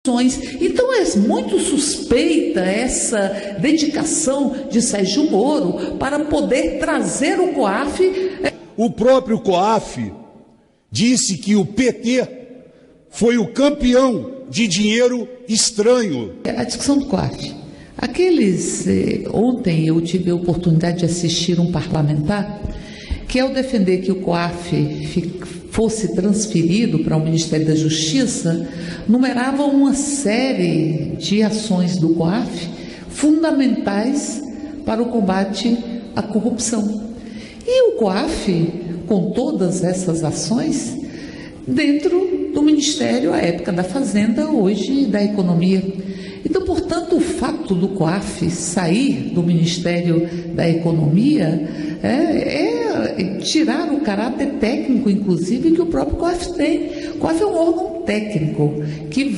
Então é muito suspeita essa dedicação de Sérgio Moro para poder trazer o COAF. O próprio COAF disse que o PT foi o campeão de dinheiro estranho. A discussão do COAF. Ontem eu tive a oportunidade de assistir um parlamentar que, ao defender que o COAF fosse transferido para o Ministério da Justiça, numerava uma série de ações do COAF fundamentais para o combate à corrupção. E o COAF, com todas essas ações, dentro do Ministério, à época da Fazenda, hoje da Economia. Então, portanto, o fato do COAF sair do Ministério da Economia é tirar o caráter técnico, inclusive, que o próprio COAF tem. O COAF é um órgão técnico que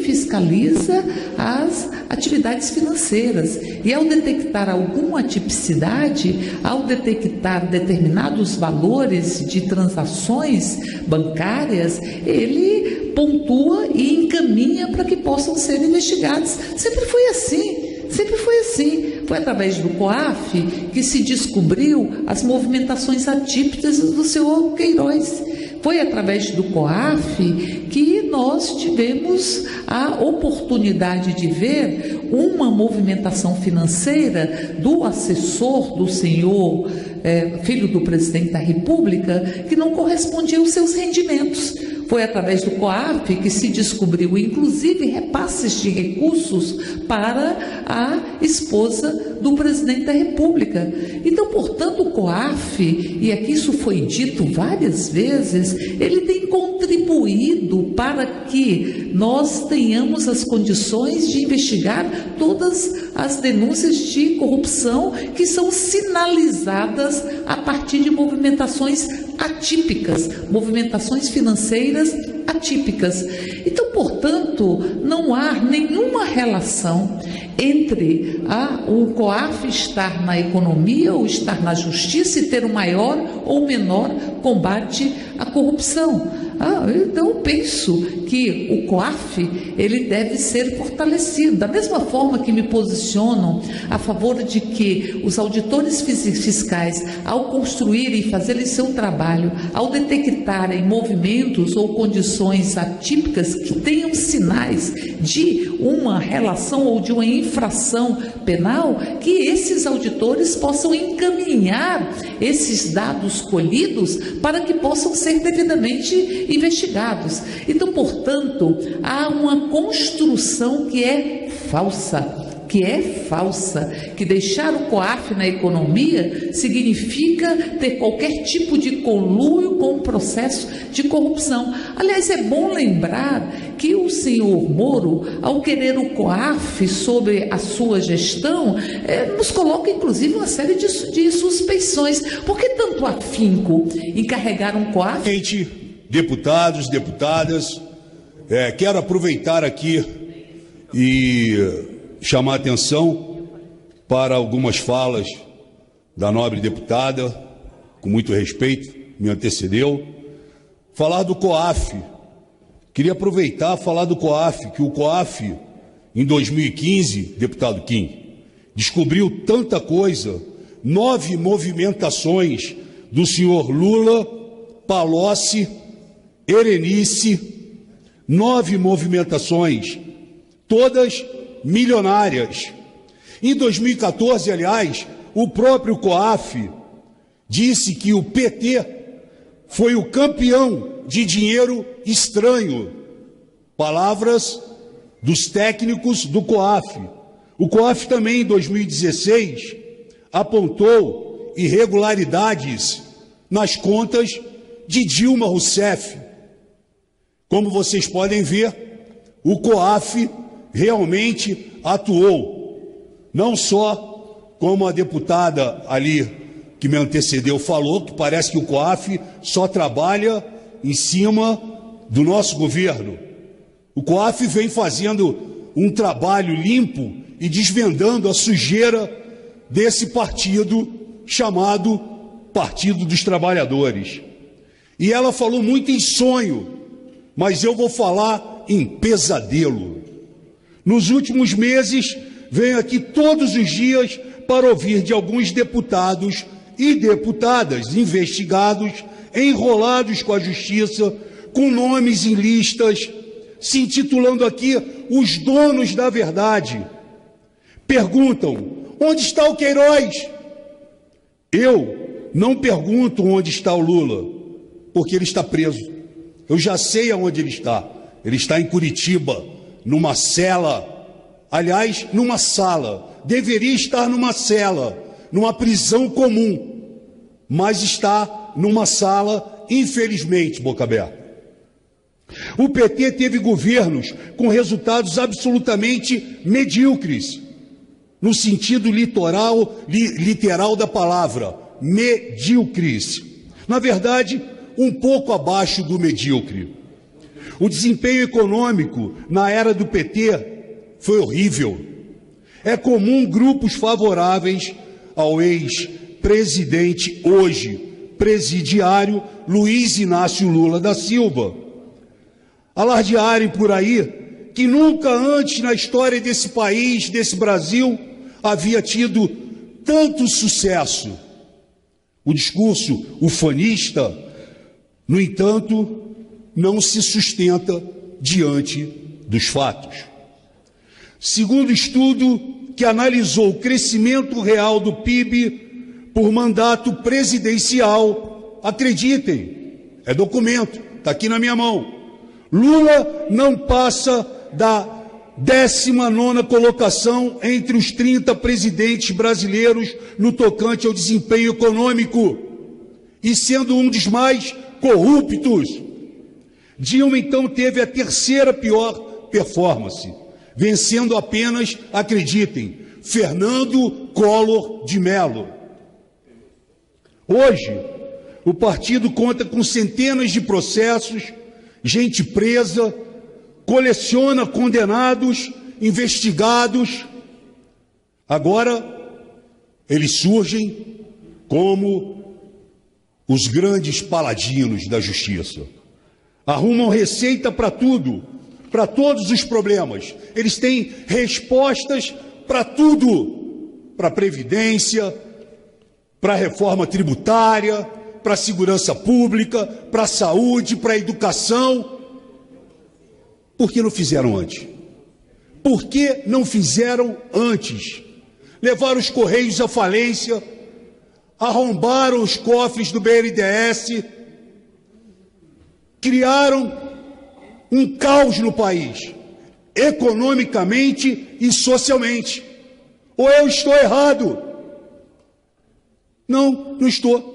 fiscaliza as atividades financeiras. E ao detectar alguma atipicidade, ao detectar determinados valores de transações bancárias, ele pontua e encaminha para que possam ser investigados. Sempre foi assim. Sempre foi assim. Foi através do COAF que se descobriu as movimentações atípicas do senhor Queiroz. Foi através do COAF que nós tivemos a oportunidade de ver uma movimentação financeira do assessor do senhor, filho do presidente da República, que não correspondia aos seus rendimentos. Foi através do COAF que se descobriu, inclusive, repasses de recursos para a esposa do presidente da República. Então, portanto, o COAF, e aqui isso foi dito várias vezes, ele tem contribuído para que nós tenhamos as condições de investigar todas as denúncias de corrupção que são sinalizadas a partir de movimentações atípicas, movimentações financeiras atípicas. Então, portanto, não há nenhuma relação entre o COAF estar na economia ou estar na justiça e ter o maior ou menor combate à corrupção. Então, eu penso que o COAF ele deve ser fortalecido. Da mesma forma que me posicionam a favor de que os auditores fiscais, ao construírem e fazerem seu trabalho, ao detectarem movimentos ou condições atípicas que tenham sinais de uma relação ou de uma infração penal, que esses auditores possam encaminhar esses dados colhidos para que possam ser devidamente investigados. Então, portanto, há uma construção que é falsa, que deixar o COAF na economia significa ter qualquer tipo de conluio com o processo de corrupção. Aliás, é bom lembrar que o senhor Moro, ao querer o COAF sobre a sua gestão, nos coloca, inclusive, uma série de suspeições. Por que tanto afinco em carregar um COAF? Deputados, deputadas, quero aproveitar aqui e chamar a atenção para algumas falas da nobre deputada, com muito respeito, me antecedeu, falar do COAF. Queria aproveitar e falar do COAF, que o COAF, em 2015, deputado Kim, descobriu tanta coisa, 9 movimentações do senhor Lula, Palocci, Erenice, 9 movimentações, todas milionárias. Em 2014, aliás, o próprio COAF disse que o PT foi o campeão de dinheiro estranho. Palavras dos técnicos do COAF. O COAF também, em 2016, apontou irregularidades nas contas de Dilma Rousseff. Como vocês podem ver, o COAF realmente atuou, não só como a deputada ali que me antecedeu falou, que parece que o COAF só trabalha em cima do nosso governo. O COAF vem fazendo um trabalho limpo e desvendando a sujeira desse partido chamado Partido dos Trabalhadores. E ela falou muito em sonho, mas eu vou falar em pesadelo. Nos últimos meses, venho aqui todos os dias para ouvir de alguns deputados e deputadas investigados, enrolados com a justiça, com nomes em listas, se intitulando aqui os donos da verdade. Perguntam: onde está o Queiroz? Eu não pergunto onde está o Lula, porque ele está preso. Eu já sei aonde ele está. Ele está em Curitiba, numa cela. Aliás, numa sala. Deveria estar numa cela, numa prisão comum, mas está numa sala, infelizmente, boca aberta. O PT teve governos com resultados absolutamente medíocres, no sentido literal da palavra, medíocres. Na verdade, um pouco abaixo do medíocre. O desempenho econômico na era do PT foi horrível. É comum grupos favoráveis ao ex-presidente, hoje presidiário, Luiz Inácio Lula da Silva, alardearem por aí que nunca antes na história desse país, desse Brasil, havia tido tanto sucesso. O discurso ufanista, no entanto, não se sustenta diante dos fatos. Segundo estudo que analisou o crescimento real do PIB por mandato presidencial, acreditem, é documento, está aqui na minha mão. Lula não passa da 19ª colocação entre os 30 presidentes brasileiros no tocante ao desempenho econômico, e sendo um dos mais corruptos. Dilma, então, teve a 3ª pior performance, vencendo apenas, acreditem, Fernando Collor de Mello. Hoje, o partido conta com centenas de processos, gente presa, coleciona condenados, investigados. Agora, eles surgem como os grandes paladinos da justiça. Arrumam receita para tudo, para todos os problemas. Eles têm respostas para tudo, para a Previdência, para a reforma tributária, para a segurança pública, para a saúde, para a educação. Por que não fizeram antes? Por que não fizeram antes? Levaram os Correios à falência, arrombaram os cofres do BNDES, criaram um caos no país, economicamente e socialmente. Ou eu estou errado? Não, não estou.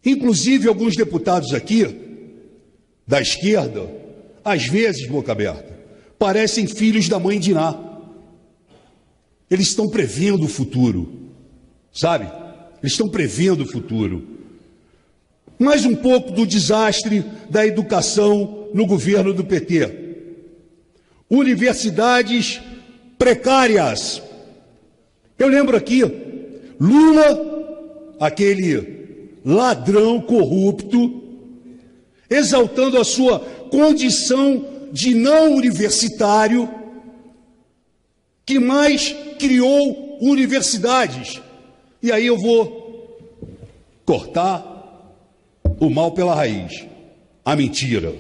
Inclusive, alguns deputados aqui, da esquerda, às vezes, boca aberta, parecem filhos da mãe Diná. Eles estão prevendo o futuro, sabe? Eles estão prevendo o futuro. Mais um pouco do desastre da educação no governo do PT. Universidades precárias. Eu lembro aqui, Lula, aquele ladrão corrupto, exaltando a sua condição de não universitário, que mais criou universidades. E aí eu vou cortar o mal pela raiz, a mentira.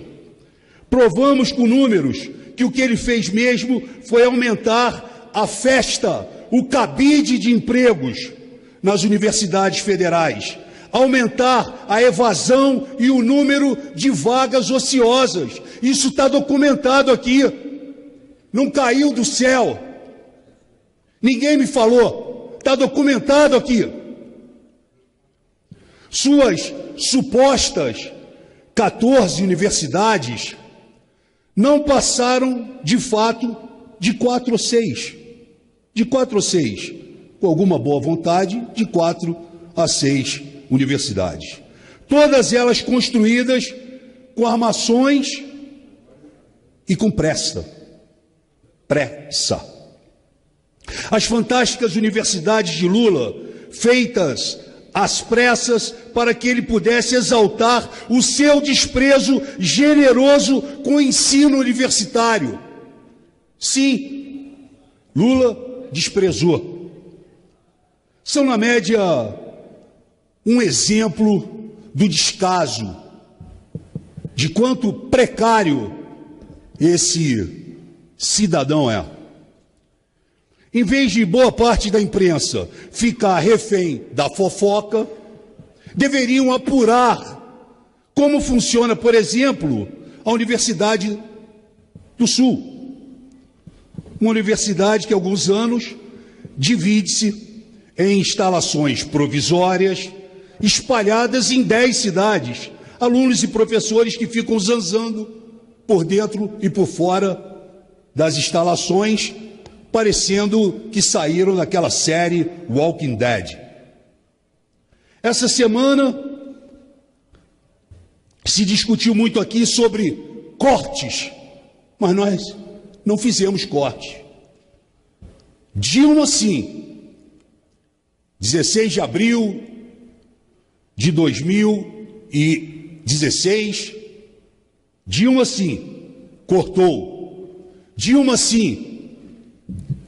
Provamos com números que o que ele fez mesmo foi aumentar a festa, o cabide de empregos nas universidades federais, aumentar a evasão e o número de vagas ociosas. Isso está documentado aqui, não caiu do céu, ninguém me falou, está documentado aqui. Suas supostas 14 universidades não passaram, de fato, de 4 ou 6. De 4 ou 6, com alguma boa vontade, de 4 a 6 universidades. Todas elas construídas com armações e com pressa. As fantásticas universidades de Lula, feitas às pressas para que ele pudesse exaltar o seu desprezo generoso com o ensino universitário. Sim, Lula desprezou. São, na média, um exemplo do descaso, de quanto precário esse cidadão é. Em vez de boa parte da imprensa ficar refém da fofoca, deveriam apurar como funciona, por exemplo, a Universidade do Sul. Uma universidade que há alguns anos divide-se em instalações provisórias espalhadas em 10 cidades. Alunos e professores que ficam zanzando por dentro e por fora das instalações, parecendo que saíram daquela série Walking Dead. Essa semana se discutiu muito aqui sobre cortes, mas nós não fizemos corte. Dilma, sim, 16 de abril de 2016, Dilma, sim, cortou. Dilma, sim,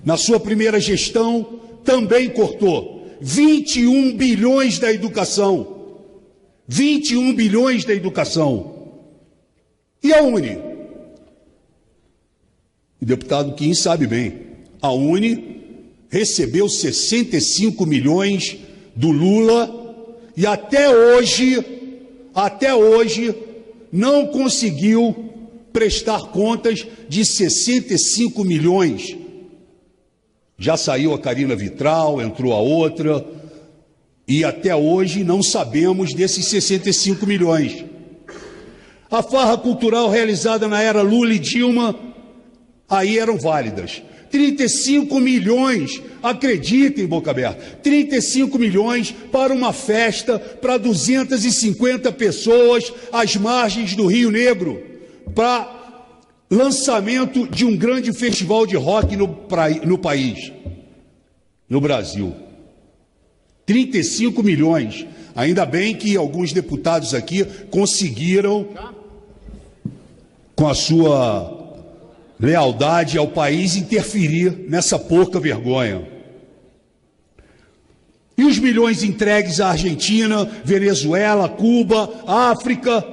na sua primeira gestão, também cortou 21 bilhões da educação. 21 bilhões da educação. E a Uni? O deputado Kim sabe bem. A Uni recebeu 65 milhões do Lula e até hoje, não conseguiu prestar contas de 65 milhões. Já saiu a Carina Vitral, entrou a outra, e até hoje não sabemos desses 65 milhões. A farra cultural realizada na era Lula e Dilma, aí eram válidas. 35 milhões, acreditem, boca aberta, 35 milhões para uma festa para 250 pessoas às margens do Rio Negro, para lançamento de um grande festival de rock no país, no Brasil. 35 milhões. Ainda bem que alguns deputados aqui conseguiram, com a sua lealdade ao país, interferir nessa pouca vergonha. E os milhões entregues à Argentina, Venezuela, Cuba, África,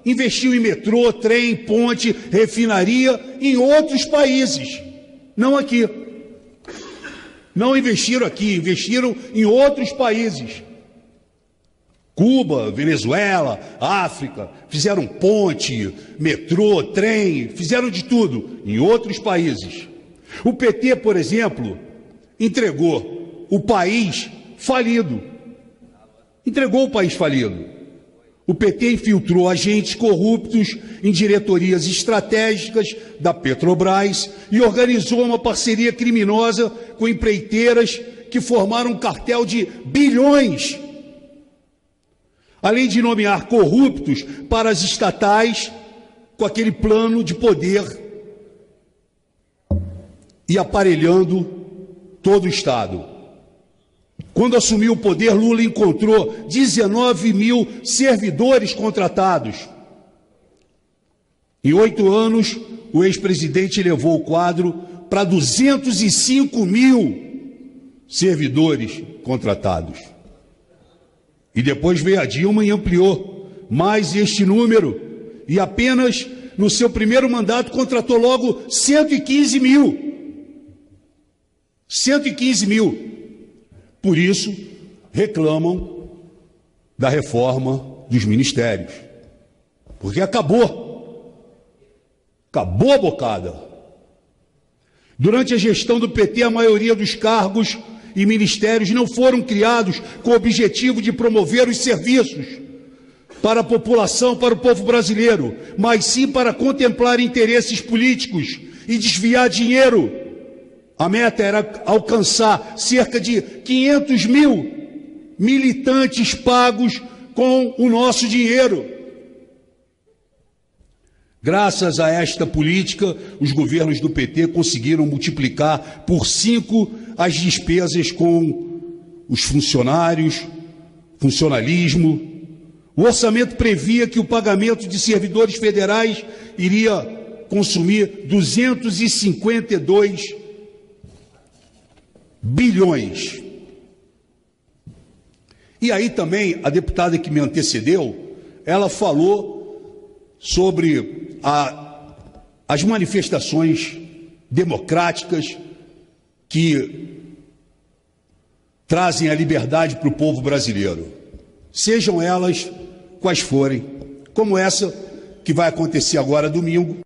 investiu em metrô, trem, ponte, refinaria em outros países, não aqui. Não investiram aqui, investiram em outros países. Cuba, Venezuela, África, fizeram ponte, metrô, trem, fizeram de tudo em outros países. O PT, por exemplo, entregou o país falido. Entregou o país falido. O PT infiltrou agentes corruptos em diretorias estratégicas da Petrobras e organizou uma parceria criminosa com empreiteiras que formaram um cartel de bilhões, além de nomear corruptos para as estatais com aquele plano de poder e aparelhando todo o Estado. Quando assumiu o poder, Lula encontrou 19 mil servidores contratados. Em 8 anos, o ex-presidente levou o quadro para 205 mil servidores contratados. E depois veio a Dilma e ampliou mais este número. E apenas no seu primeiro mandato contratou logo 115 mil. 115 mil. Por isso, reclamam da reforma dos ministérios. Porque acabou. Acabou a bocada. Durante a gestão do PT, a maioria dos cargos e ministérios não foram criados com o objetivo de promover os serviços para a população, para o povo brasileiro, mas sim para contemplar interesses políticos e desviar dinheiro. A meta era alcançar cerca de 500 mil militantes pagos com o nosso dinheiro. Graças a esta política, os governos do PT conseguiram multiplicar por 5 as despesas com os funcionários, funcionalismo. O orçamento previa que o pagamento de servidores federais iria consumir 252 bilhões. E aí também a deputada que me antecedeu, ela falou sobre as manifestações democráticas que trazem a liberdade para o povo brasileiro, sejam elas quais forem, como essa que vai acontecer agora domingo,